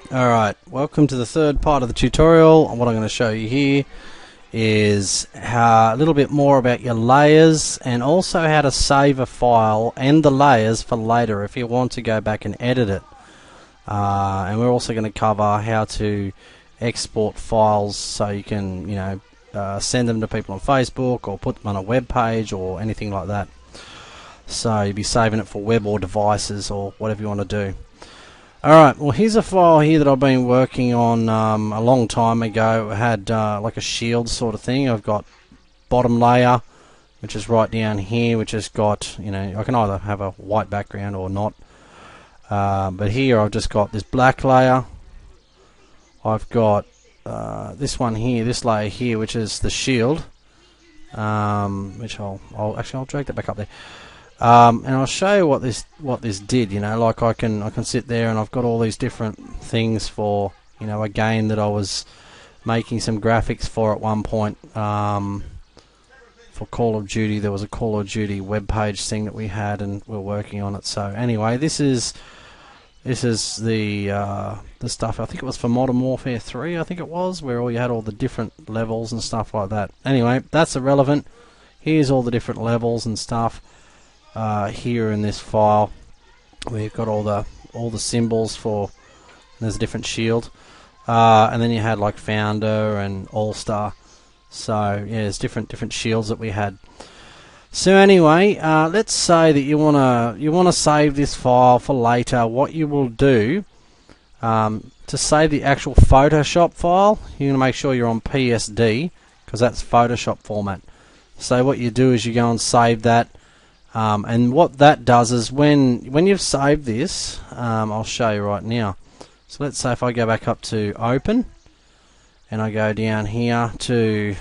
Alright, welcome to the third part of the tutorial. What I'm going to show you here is a little bit more about your layers and also how to save a file and the layers for later if you want to go back and edit it. And we're also going to cover how to export files so you can, send them to people on Facebook or put them on a web page or anything like that. So you'll be saving it for web or devices or whatever you want to do. Alright, well here's a file here that I've been working on a long time ago. It had like a shield sort of thing. I've got bottom layer, which is right down here, which has got, I can either have a white background or not. But here I've just got this black layer. I've got this one here, this layer here, which is the shield. Which I'll drag that back up there. And I'll show you what this did. Like I can sit there and I've got all these different things for a game that I was making some graphics for at one point. For Call of Duty, there was a Call of Duty web page thing that we had, and we're working on it. So anyway, this is the stuff. I think it was for Modern Warfare 3. I think it was where you had all the different levels and stuff like that. Anyway, that's irrelevant. Here's all the different levels and stuff. Here in this file we've got all the symbols for, there's a different shield, and then you had like Founder and All-Star. So yeah, there's different shields that we had. So anyway, let's say that you wanna save this file for later. What you will do to save the actual Photoshop file, you're gonna make sure you're on PSD because that's Photoshop format. So what you do is you go and save that. And what that does is when you've saved this, I'll show you right now. So let's say if I go back up to Open, and I go down here to,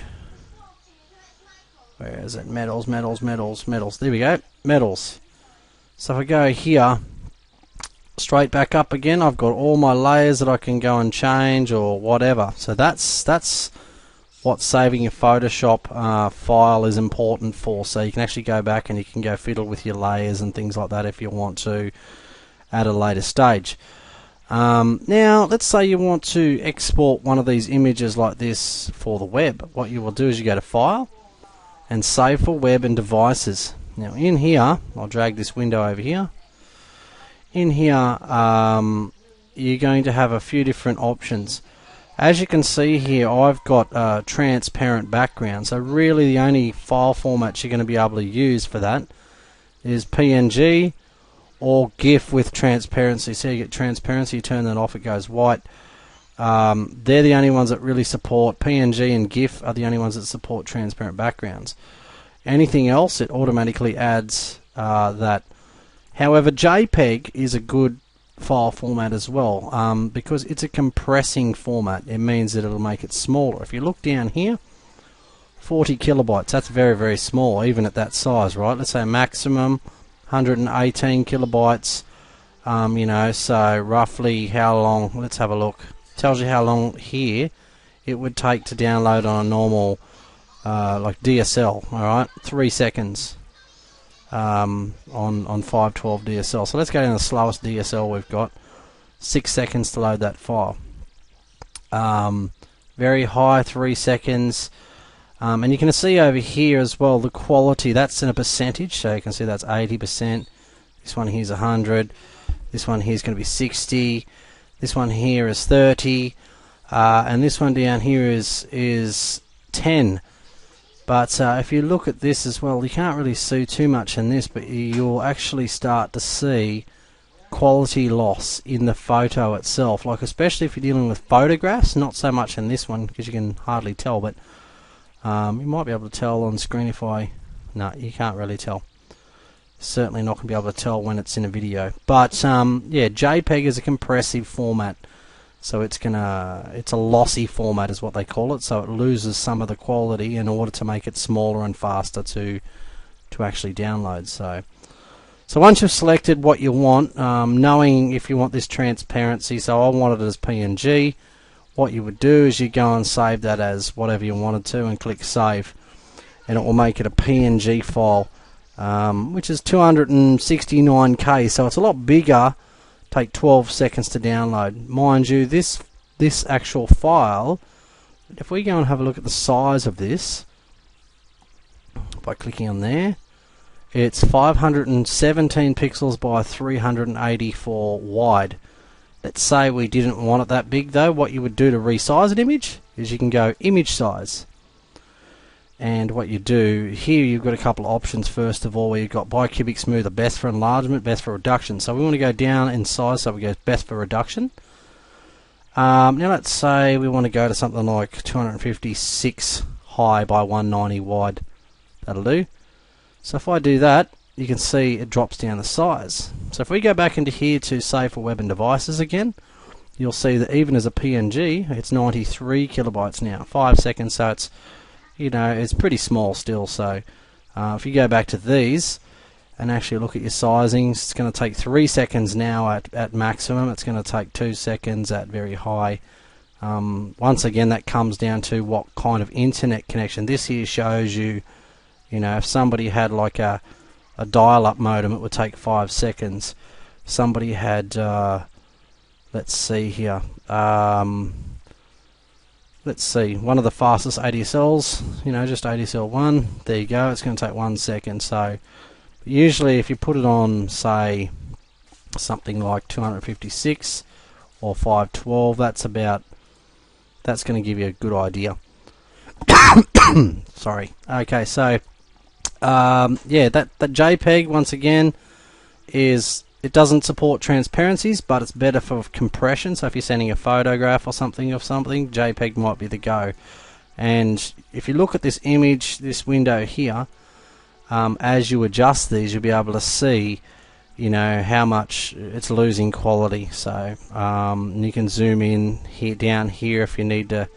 where is it? Metals. There we go, Metals. So if I go here, straight back up again, I've got all my layers that I can go and change or whatever. So that's what saving your Photoshop file is important for, so you can actually go back and you can go fiddle with your layers and things like that if you want to at a later stage. Now let's say you want to export one of these images like this for the web. What you will do is you go to File and Save for Web and Devices. Now in here, I'll drag this window over here. In here you're going to have a few different options. As you can see here, I've got transparent background, so really the only file formats you're going to be able to use for that is PNG or GIF with transparency. So you get transparency, you turn that off, it goes white. They're the only ones that really support PNG, and GIF are the only ones that support transparent backgrounds. Anything else, it automatically adds that. However, JPEG is a good file format as well, because it's a compressing format. It means that it'll make it smaller. If you look down here, 40 kilobytes, that's very, very small even at that size, right? Let's say maximum 118 kilobytes. So roughly how long, let's have a look. Tells you how long here it would take to download on a normal like DSL. Alright, 3 seconds on 512 DSL. So let's go down to the slowest DSL we've got. 6 seconds to load that file. Very high, 3 seconds. And you can see over here as well the quality, that's in a percentage, so you can see that's 80%. This one here's 100. This one here is going to be 60. This one here is 30. And this one down here is 10. But if you look at this as well, you can't really see too much in this, but you'll actually start to see quality loss in the photo itself. Like especially if you're dealing with photographs, not so much in this one because you can hardly tell, but you might be able to tell on screen if no, you can't really tell. Certainly not going to be able to tell when it's in a video. But yeah, JPEG is a compressive format. So it's a lossy format is what they call it, so it loses some of the quality in order to make it smaller and faster to actually download. So once you've selected what you want, knowing if you want this transparency, so I want it as PNG, what you would do is you go and save that as whatever you wanted to and click save, and it will make it a PNG file, which is 269K, so it's a lot bigger take 12 seconds to download. Mind you, this actual file, if we go and have a look at the size of this by clicking on there, it's 517 pixels by 384 wide. Let's say we didn't want it that big though. What you would do to resize an image is you can go image size. And what you do here, you've got a couple of options. First of all, we've got bicubic smoother, best for enlargement, best for reduction. So we want to go down in size, so we go best for reduction. Now let's say we want to go to something like 256 high by 190 wide. That'll do. So if I do that, you can see it drops down the size. So if we go back into here to save for web and devices again, you'll see that even as a PNG, it's 93 kilobytes now. 5 seconds, so it's, you know, it's pretty small still. So if you go back to these and actually look at your sizings, it's going to take 3 seconds now at maximum. It's going to take 2 seconds at very high. Once again, that comes down to what kind of internet connection. This here shows you, you know, if somebody had like a dial-up modem, it would take 5 seconds. Somebody had, let's see here, let's see, one of the fastest ADSLs, you know, just ADSL 1, there you go, it's going to take 1 second. So usually if you put it on, say, something like 256 or 512, that's going to give you a good idea. Sorry. Okay, so yeah, that JPEG, once again, it doesn't support transparencies, but it's better for compression. So if you're sending a photograph or something of something, JPEG might be the go. And if you look at this image, this window here, as you adjust these, you'll be able to see, you know, how much it's losing quality. So you can zoom in here, down here, if you need to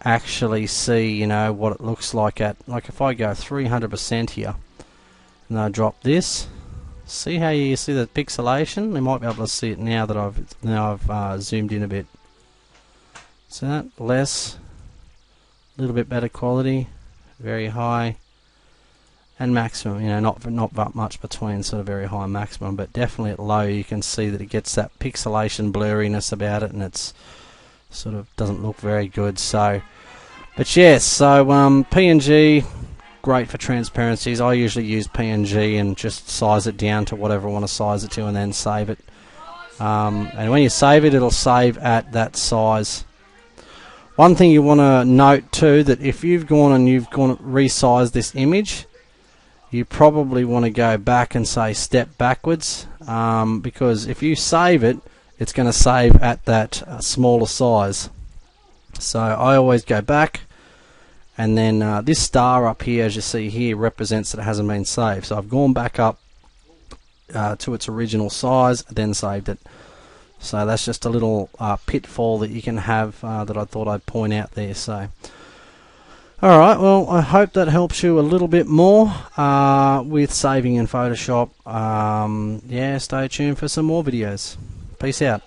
actually see, you know, what it looks like at, like if I go 300% here and I drop this, see how you see the pixelation? You might be able to see it now that I've zoomed in a bit. So that less, a little bit better quality, very high, and maximum. You know, not that much between sort of very high and maximum, but definitely at low you can see that it gets that pixelation blurriness about it, and it's sort of doesn't look very good. So, but yes, so PNG, great for transparencies. I usually use PNG and just size it down to whatever I want to size it to, and then save it. And when you save it, it'll save at that size. One thing you want to note too, that if you've gone and resized this image, you probably want to go back and say step backwards, because if you save it, it's going to save at that smaller size. So I always go back, and then this star up here, as you see here, represents that it hasn't been saved. So I've gone back up to its original size, then saved it. So that's just a little pitfall that you can have that I thought I'd point out there. So, alright, well, I hope that helps you a little bit more with saving in Photoshop. Yeah, stay tuned for some more videos. Peace out.